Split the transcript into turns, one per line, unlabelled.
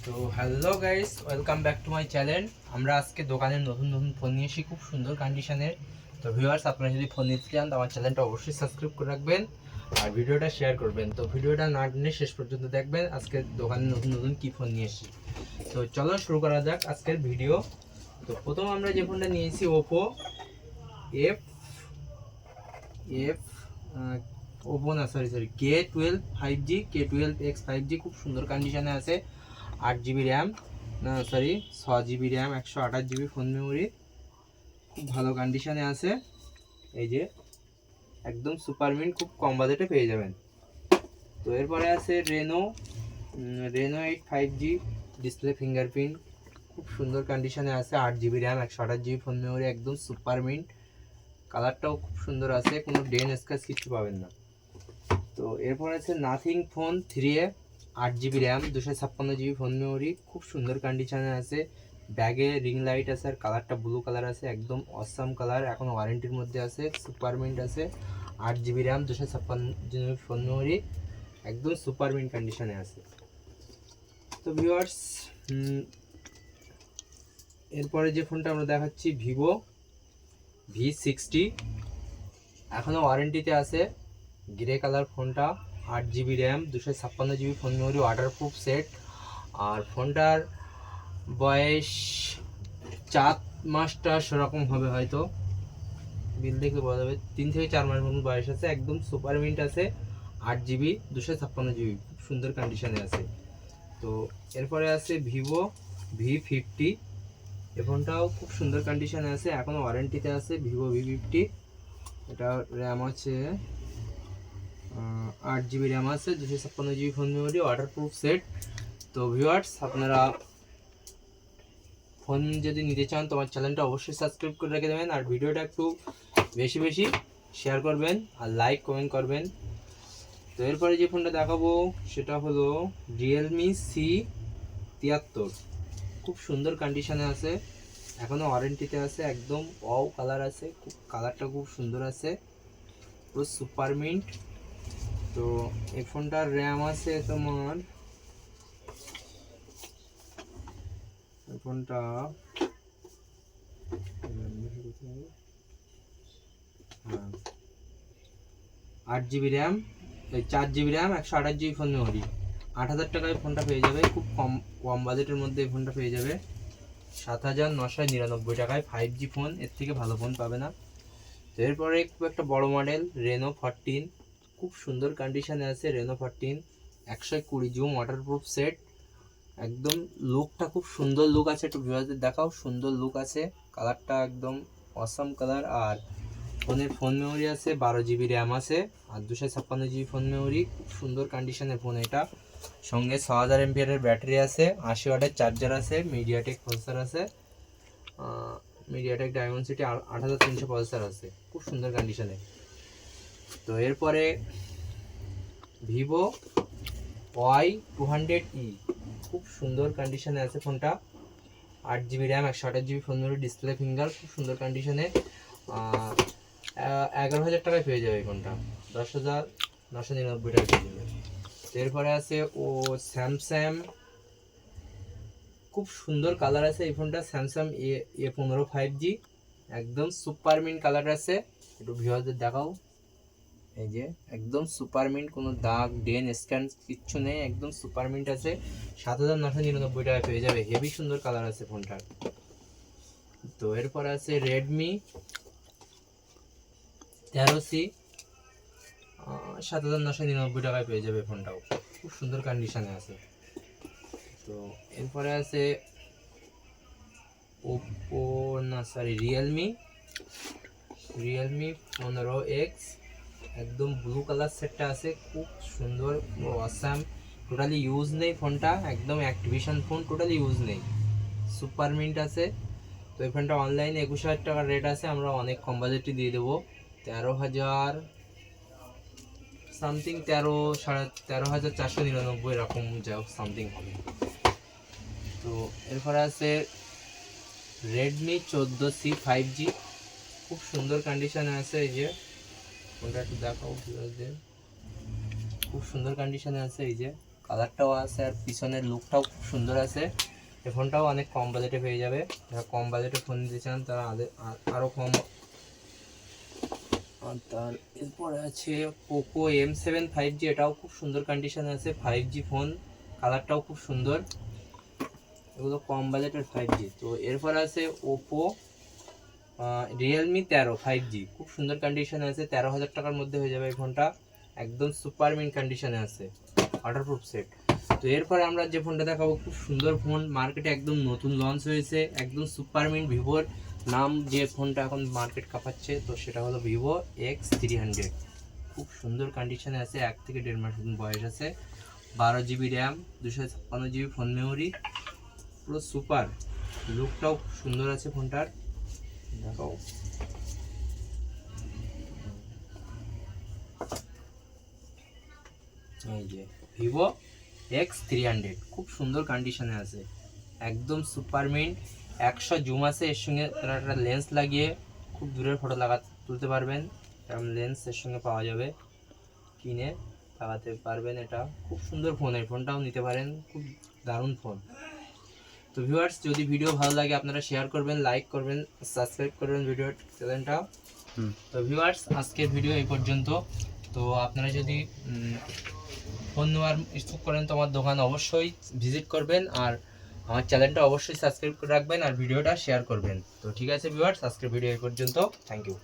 তো hello guys, welcome back to my channel. আমরা আজকে দোকানের নতুন নতুন ফোন নিয়ে এসেছি, খুব সুন্দর কন্ডিশনের। তো ভিউয়ার্স, আপনারা যদি ফোন নিতে চান তো আমার চ্যানেলটা অবশ্যই সাবস্ক্রাইব করে রাখবেন আর ভিডিওটা শেয়ার করবেন। তো ভিডিওটা না টেনে শেষ পর্যন্ত দেখবেন আজকে দোকানে নতুন নতুন কী ফোন নিয়ে এসেছি। তো চলো শুরু করা যাক আজকের ভিডিও। তো প্রথম আমরা যে ফোনটা নিয়েছি ওপো এফ এফ ওপো না সরি K12 5G খুব সুন্দর কন্ডিশনে আছে। 8 GB র্যাম, না sorry 6 GB RAM, 128 GB phone memory, খুব ভালো কন্ডিশনে আছে। এই যে একদম সুপার মিন্ট, খুব কম বাজেটে পেয়ে যাবেন। তো এরপরে আছে রেনো 8 5G ডিসপ্লে ফিঙ্গারপ্রিন্ট, খুব সুন্দর কন্ডিশনে আছে। 8 GB RAM, 128 GB phone memory, একদম সুপার মিন্ট। কালারটাও খুব সুন্দর আছে, কোনো ডেন স্ক্র্যাচ কিছু পাবেন না। তো এরপর আছে nothing phone 3A, 8 GB RAM, 256 GB phone memory, খুব সুন্দর কন্ডিশনে আছে। ব্যাগে রিং লাইট আছে আর কালারটা ব্লু কালার আছে, একদম অসাম কালার, এখন ওয়ারেন্টির মধ্যে আছে, সুপার মিন্ট আছে। 8 GB RAM, 256 GB phone memory, একদম সুপার মিন্ট কন্ডিশনে আছে। তো ভিউয়ার্স, এরপরে যে ফোনটা আমরা দেখাচ্ছি ভিভো V60, এখনও ওয়ারেন্টিতে আছে, গ্রে কালার ফোনটা। 8 GB RAM, 256 GB phone memory, waterproof set. আর ফোনটার বয়স 4 মাসটা সেরকম হবে হয়তো, বিল দেখলে বোঝা যাবে। 3 থেকে 4 মাস মতন বয়স আছে, একদম সুপার মিন্ট আছে। 8 GB 256 GB, খুব সুন্দর কন্ডিশনে আছে। তো এরপরে আছে ভিভো V50, এই ফোনটাও খুব সুন্দর কন্ডিশনে আছে, এখনও ওয়ারেন্টিতে আছে। ভিভো V50, এটা র্যাম আছে 8 GB র্যাম আছে, 256 GB phone memory, waterproof set. তো ভিউয়ার্স, আপনারা ফোন যদি নিতে চান তো আমার চ্যানেলটা অবশ্যই সাবস্ক্রাইব করে রেখে দেবেন আর ভিডিওটা একটু বেশি বেশি শেয়ার করবেন আর লাইক কমেন্ট করবেন। তো এরপরে যে ফোনটা দেখাবো সেটা হলো রিয়েলমি C73, খুব সুন্দর কন্ডিশনে আছে, এখনও ওয়ারেন্টিতে আছে, একদম ওয়াও কালার আছে, খুব কালারটা খুব সুন্দর আছে, পুরো সুপার মিন্ট। তো এই ফোনটার র্যাম আছে তোমার, ফোনটা 8 GB RAM, 4 GB RAM, 128 GB phone memory, 8,000 টাকায় ফোনটা পেয়ে যাবে, খুব কম কম বাজেটের মধ্যে এই ফোনটা পেয়ে যাবে। 7,999 টাকায় 5G ফোন, এর থেকে ভালো ফোন পাবে না। তো এরপরে খুব একটা বড় মডেল রেনো 14, খুব সুন্দর কন্ডিশনে আছে। রেনো 14 120 জুম, ওয়াটারপ্রুফ সেট, একদম লুকটা খুব সুন্দর লুক আছে, একটু ভিউয়ারদের দেখাও, সুন্দর লুক আছে, কালারটা একদম অসাম কালার। আর ফোনের ফোন মেমোরি আছে 12 GB র্যাম আছে আর 256 GB ফোন মেমোরি, খুব সুন্দর কন্ডিশনের ফোন এটা। সঙ্গে 6000 mAh ব্যাটারি আছে, 80 ওয়াটের চার্জার আছে, মিডিয়াটেক প্রসেসর আছে, মিডিয়াটেক ডায়মন্ডসিটি 8300 প্রসেসর আছে, খুব সুন্দর কন্ডিশনে। তো এরপরে ভিভো Y200E, খুব সুন্দর কন্ডিশনে আছে ফোনটা। 8 GB RAM, 128 GB phone memory, display finger, খুব সুন্দর কন্ডিশনে। 11,000 টাকায় পেয়ে যাবে এই ফোনটা, 10,999 টাকায় পেয়ে যাবে। এরপরে আছে স্যামসাং, খুব সুন্দর কালার আছে এই ফোনটা, স্যামসাং A15 5G, একদম সুপার মিন্ট কালার আছে, একটু ভিউয়ারদের দেখাও। এই যে একদম সুপার মিন্ট, কোনো দাগ ডেন স্ক্যান কিচ্ছু নেই, একদম সুপার মিন্ট আছে। 7,999 টাকায় পেয়ে যাবে, হেভি সুন্দর কালার আছে ফোনটার। তো এরপর আছে রেডমি 13C, 7,999 টাকায় পেয়ে যাবে ফোনটাও, খুব সুন্দর কন্ডিশনে আছে। তো এরপরে আছে ওপো না সরি রিয়েলমি 15X, একদম ব্লু কালার সেটটা আছে, খুব সুন্দর, অসাম, টোটালি ইউজ নেই ফোনটা, একদম অ্যাক্টিভেশন ফোন, টোটালি ইউজ নেই, সুপার মিন্ট আছে। তো এই ফোনটা অনলাইনে 21,000 টাকার রেট আছে, আমরা অনেক কম বাজেটে দিয়ে দেবো, 13,000 সামথিং, 13,499 এরকম যা সামথিং হবে। তো এরপরে আছে রেডমি 14C 5G, খুব সুন্দর কন্ডিশনে আছে। এই যে ফোনটা একটু দেখাও ভিউয়ারদের, খুব সুন্দর কন্ডিশনে আছে, এই যে কালারটাও আছে আর পিছনের লুকটাও খুব সুন্দর আছে। এই ফোনটাও অনেক কম বাজেটে পেয়ে যাবে। যারা কম বাজেটে ফোন নিতে চান তারা আরও কম। আর তার এরপরে আছে পোকো M7 5G, এটাও খুব সুন্দর কন্ডিশনে আছে, 5G ফোন, কালারটাও খুব সুন্দর। এগুলো কম বাজেটের 5G। তো এরপর আছে ওপো রিয়েলমি 13 5G, খুব সুন্দর কন্ডিশনে আছে, 13,000 টাকার মধ্যে হয়ে যাবে এই ফোনটা, একদম সুপার মিন্ট কন্ডিশনে আছে, ওয়াটারপ্রুফ সেট। তো এরপরে আমরা যে ফোনটা দেখাবো খুব সুন্দর ফোন, মার্কেটে একদম নতুন লঞ্চ হয়েছে, একদম সুপার মিন্ট, ভিভোর নাম যে ফোনটা এখন মার্কেট কাঁপাচ্ছে, তো সেটা হলো ভিভো X300। খুব সুন্দর কন্ডিশনে আছে, 1 থেকে 1.5 মাস বয়স আছে, 12GB RAM, 256GB phone memory, পুরো সুপার, লুকটাও খুব সুন্দর আছে ফোনটার। দেখাও, এই যে ভিভো X300 খুব সুন্দর কন্ডিশনে আছে, একদম সুপার মিন্ট, 100 জুম আছে, এর সঙ্গে তারা একটা লেন্স লাগিয়ে খুব দূরের ফটো তুলতে পারবেন, এরকম লেন্স এর সঙ্গে পাওয়া যাবে, কিনে লাগাতে পারবেন। এটা খুব সুন্দর ফোন, এই ফোনটাও নিতে পারেন, খুব দারুণ ফোন। তো ভিউয়ার্স, যদি ভিডিও ভালো লাগে আপনারা শেয়ার করবেন, লাইক করবেন, সাবস্ক্রাইব করবেন ভিডিওর চ্যানেলটা। তো ভিউয়ার্স, আজকের ভিডিও এই পর্যন্ত। তো আপনারা যদি ফোন নেওয়ার ইচ্ছুক করেন তো আমার দোকান অবশ্যই ভিজিট করবেন, আর আমার চ্যানেলটা অবশ্যই সাবস্ক্রাইব করে রাখবেন, আর ভিডিওটা শেয়ার করবেন। তো ঠিক আছে ভিউয়ার্স, আজকের ভিডিও এই পর্যন্ত, থ্যাংক ইউ।